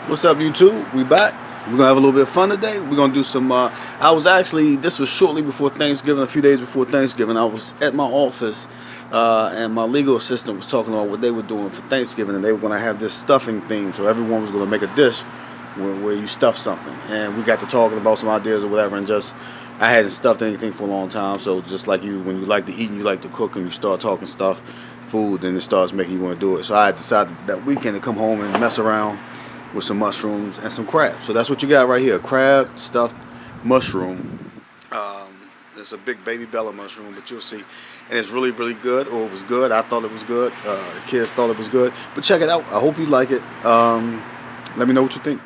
What's up, YouTube? We back. We're gonna have a little bit of fun today. We're gonna do some. This was shortly before Thanksgiving, a few days before Thanksgiving. I was at my office, and my legal assistant was talking about what they were doing for Thanksgiving, and they were gonna have this stuffing theme. So everyone was gonna make a dish where you stuff something, and we got to talking about some ideas or whatever, and just I hadn't stuffed anything for a long time. So just like you, when you like to eat and you like to cook, and you start talking stuff, food, then it starts making you want to do it. So I decided that weekend to come home and mess around with some mushrooms and some crab. So that's what you got right here: crab stuffed mushroom. It's a big baby bella mushroom, but you'll see, and it's really, really good. Or it was good. I thought it was good. The kids thought it was good. But check it out. I hope you like it. Let me know what you think.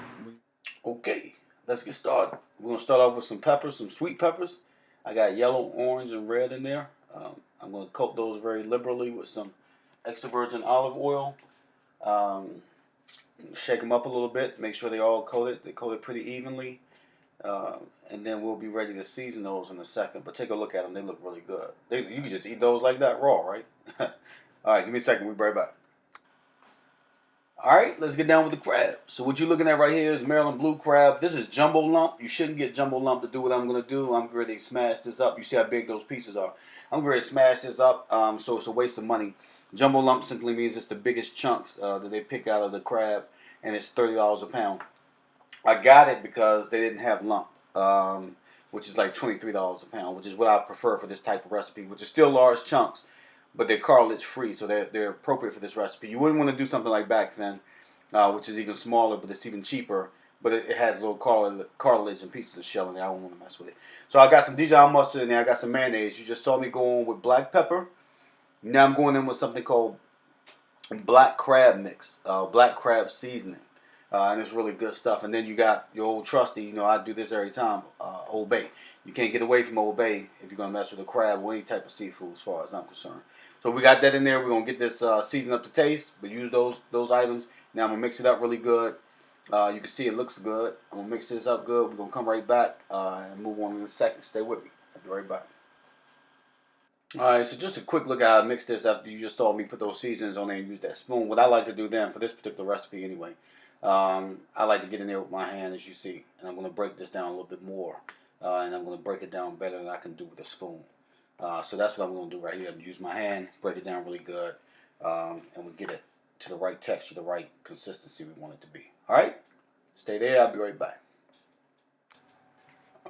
Okay, let's get started. We're gonna start off with some peppers, some sweet peppers. I got yellow, orange, and red in there. I'm gonna coat those very liberally with some extra virgin olive oil. Um, Shake them up a little bit. Make sure they're all coated. They coated pretty evenly. And then we'll be ready to season those in a second. But take a look at them. They look really good. You can just eat those like that raw, right? All right, give me a second. We'll be right back. All right, let's get down with the crab. So what you're looking at right here is Maryland blue crab. This is jumbo lump. You shouldn't get jumbo lump to do what I'm going to do. I'm ready to smash this up. You see how big those pieces are. I'm ready to smash this up, so it's a waste of money. Jumbo lump simply means it's the biggest chunks that they pick out of the crab, and it's $30 a pound. I got it because they didn't have lump, which is like $23 a pound, which is what I prefer for this type of recipe, which is still large chunks, but they're cartilage free, so they're appropriate for this recipe. You wouldn't want to do something like back then, which is even smaller, but it's even cheaper. But it has little cartilage and pieces of shell in there. I don't want to mess with it. So I got some Dijon mustard in there. I got some mayonnaise. You just saw me go on with black pepper. Now I'm going in with something called black crab mix, black crab seasoning. And it's really good stuff. And then you got your old trusty, I do this every time, Old Bay. You can't get away from Old Bay if you're going to mess with a crab or any type of seafood as far as I'm concerned. So we got that in there. We're going to get this seasoned up to taste. But use those items. Now I'm going to mix it up really good. You can see it looks good. I'm going to mix this up good. We're going to come right back and move on in a second. Stay with me. I'll be right back. Alright, so just a quick look at how I mix this after you just saw me put those seasonings on there and use that spoon. What I like to do then, for this particular recipe anyway, I like to get in there with my hand as you see. And I'm going to break this down a little bit more. And I'm going to break it down better than I can do with a spoon. So that's what I'm going to do right here. I'm going to use my hand, break it down really good, and we get it to the right texture, the right consistency we want it to be. Alright, stay there. I'll be right back.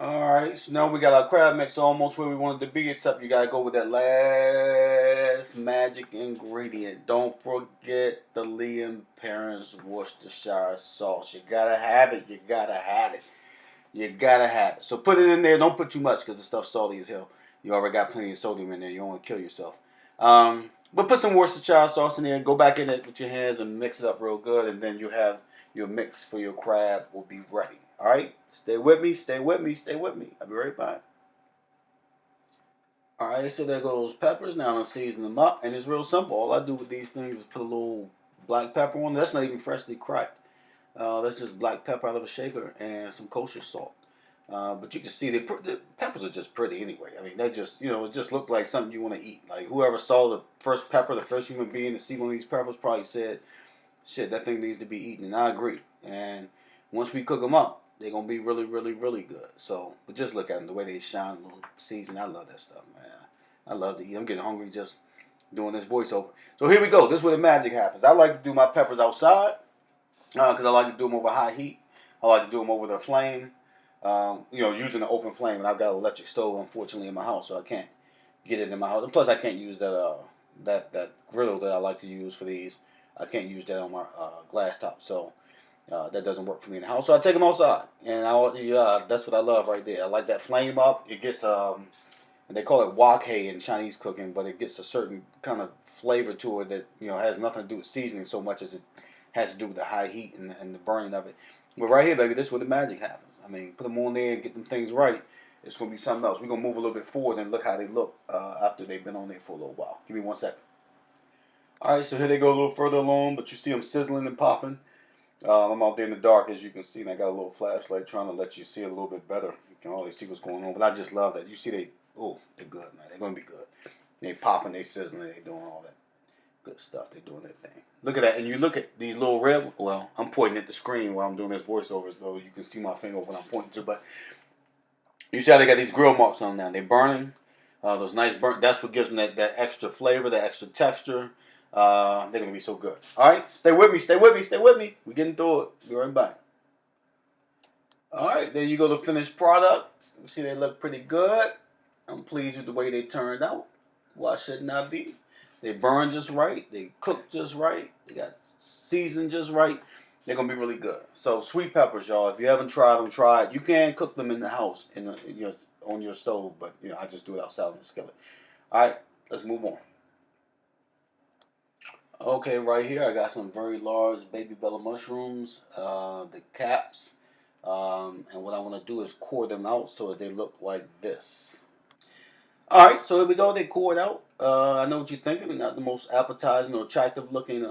Alright, so now we got our crab mix almost where we want it to be, except you gotta go with that last magic ingredient. Don't forget the Lee and Perrins Worcestershire sauce. You gotta have it, you gotta have it. You gotta have it. So put it in there, don't put too much because the stuff's salty as hell. You already got plenty of sodium in there, you don't want to kill yourself. But put some Worcestershire sauce in there, go back in it with your hands and mix it up real good, and then you have your mix for your crab will be ready. Alright? Stay with me, stay with me, stay with me. I'll be right back. Alright, so there goes peppers. Now I'm season them up. And it's real simple. All I do with these things is put a little black pepper on. That's not even freshly cracked. That's just black pepper out of a shaker and some kosher salt. But you can see the peppers are just pretty anyway. I mean, they just, it just looked like something you want to eat. Like whoever saw the first pepper, the first human being to see one of these peppers probably said, shit, that thing needs to be eaten. And I agree. And once we cook them up, they're going to be really, really, really good. So, but just look at them, the way they shine, a little season. I love that stuff, man. I love to eat. I'm getting hungry just doing this voiceover. So here we go. This is where the magic happens. I like to do my peppers outside because I like to do them over high heat. I like to do them over the flame, using an open flame. And I've got an electric stove, unfortunately, in my house, so I can't get it in my house. And plus, I can't use that griddle that I like to use for these. I can't use that on my glass top. So that doesn't work for me in the house. So I take them outside, and that's what I love right there. I like that flame up. It gets and they call it wok hay in Chinese cooking, but it gets a certain kind of flavor to it that has nothing to do with seasoning so much as it has to do with the high heat and the burning of it. But right here, baby, this is where the magic happens. I mean, put them on there and get them things right. It's gonna be something else. We're gonna move a little bit forward and look how they look after they've been on there for a little while. Give me 1 second. All right, so here they go a little further along, but you see them sizzling and popping. I'm out there in the dark, as you can see, and I got a little flashlight trying to let you see a little bit better. You can always see what's going on, but I just love that. You see they're good, man. They're going to be good. They popping, they sizzling, they doing all that. Good stuff. They're doing their thing. Look at that. And you look at these little red. Well, I'm pointing at the screen while I'm doing this voiceover, so you can see my finger when I'm pointing to. But you see how they got these grill marks on them now. They're burning. Those nice burnt. That's what gives them that extra flavor, that extra texture. They're gonna be so good. All right, stay with me. Stay with me. Stay with me. We're getting through it. Be right back. All right, there you go. The finished product. You see, they look pretty good. I'm pleased with the way they turned out. Why shouldn't I be? They burn just right. They cook just right. They got seasoned just right. They're gonna be really good. So sweet peppers, y'all. If you haven't tried them, try it. You can cook them in the house on your stove, but I just do it outside on the skillet. All right, let's move on. Okay, right here I got some very large baby bella mushrooms, the caps, and what I want to do is core them out so that they look like this. All right, so here we go. They cored out. I know what you're thinking. They're not the most appetizing or attractive looking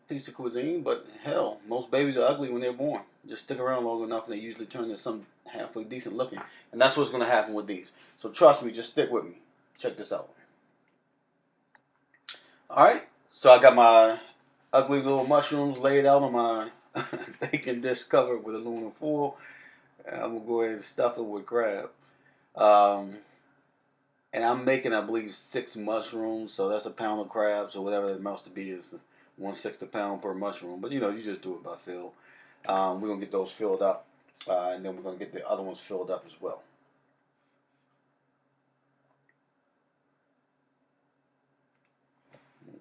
piece of cuisine, but hell, most babies are ugly when they're born. Just stick around long enough and they usually turn into something halfway decent looking. And that's what's going to happen with these. So trust me, just stick with me. Check this out. Alright, so I got my ugly little mushrooms laid out on my baking dish covered with aluminum foil. And I'm going to go ahead and stuff it with crab. And I'm making, I believe, 6 mushrooms. So that's a pound of crabs or whatever it amounts to be. Is 1/6 a pound per mushroom. But you just do it by fill. We're going to get those filled up. And then we're going to get the other ones filled up as well.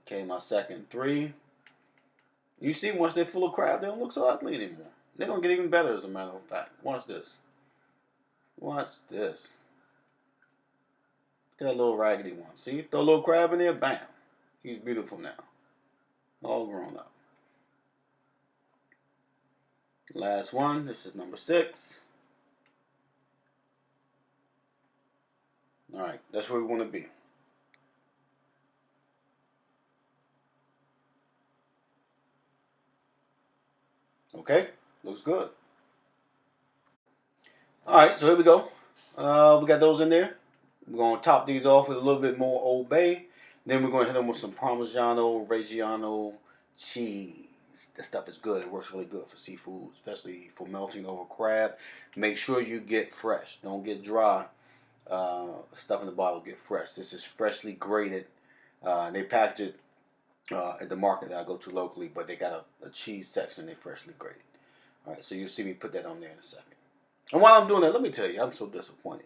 Okay, my second 3. You see, once they're full of crab, they don't look so ugly anymore. They're going to get even better, as a matter of fact. Watch this. Watch this. Got a little raggedy one. See, throw a little crab in there, bam. He's beautiful now. All grown up. Last one. This is number 6. Alright, that's where we want to be. Okay, looks good. Alright, so here we go. We got those in there. We're going to top these off with a little bit more Old Bay. Then we're going to hit them with some Parmigiano Reggiano cheese. This stuff is good. It works really good for seafood, especially for melting over crab. Make sure you get fresh. Don't get dry. Stuff in the bottle, get fresh. This is freshly grated. They package it at the market that I go to locally, but they got a cheese section. They freshly grated. All right, so you'll see me put that on there in a second. And while I'm doing that, let me tell you, I'm so disappointed.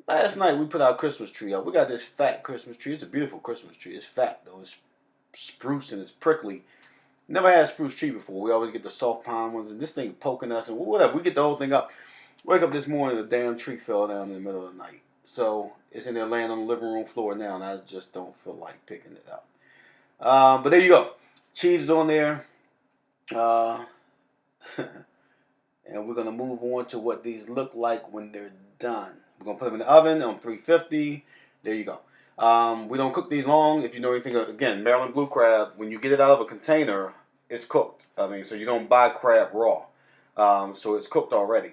Last night we put our Christmas tree up. We got this fat Christmas tree. It's a beautiful Christmas tree. It's fat though. It's spruce and it's prickly. Never had a spruce tree before. We always get the soft pine ones, and this thing poking us and whatever. We get the whole thing up. Wake up this morning, the damn tree fell down in the middle of the night. So it's in there laying on the living room floor now, and I just don't feel like picking it up. But there you go. Cheese is on there. And we're going to move on to what these look like when they're done. We're going to put them in the oven on 350. There you go. We don't cook these long. If you know anything, again, Maryland blue crab, when you get it out of a container, it's cooked. So you don't buy crab raw. So it's cooked already.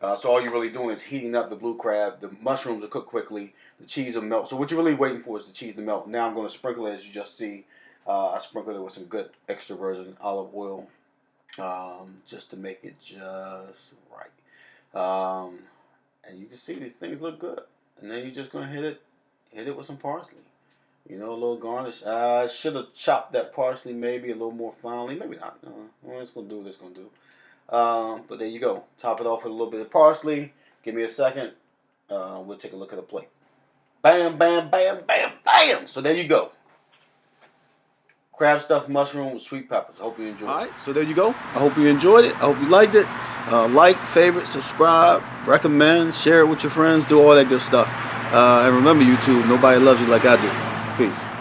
So all you're really doing is heating up the blue crab. The mushrooms will cook quickly. The cheese will melt. So what you're really waiting for is the cheese to melt. Now I'm going to sprinkle it, as you just see. I sprinkled it with some good extra virgin olive oil. Just to make it just right. And you can see these things look good. And then you're just going to hit it with some parsley. A little garnish. I should have chopped that parsley maybe a little more finely. Maybe not. It's going to do what it's going to do. But there you go. Top it off with a little bit of parsley. Give me a second. We'll take a look at the plate. Bam, bam, bam, bam, bam. So there you go. Crab stuffed mushroom with sweet peppers. I hope you enjoyed it. All right, so there you go. I hope you enjoyed it. I hope you liked it. Like, favorite, subscribe, recommend, share it with your friends, do all that good stuff. And remember, YouTube, nobody loves you like I do. Peace.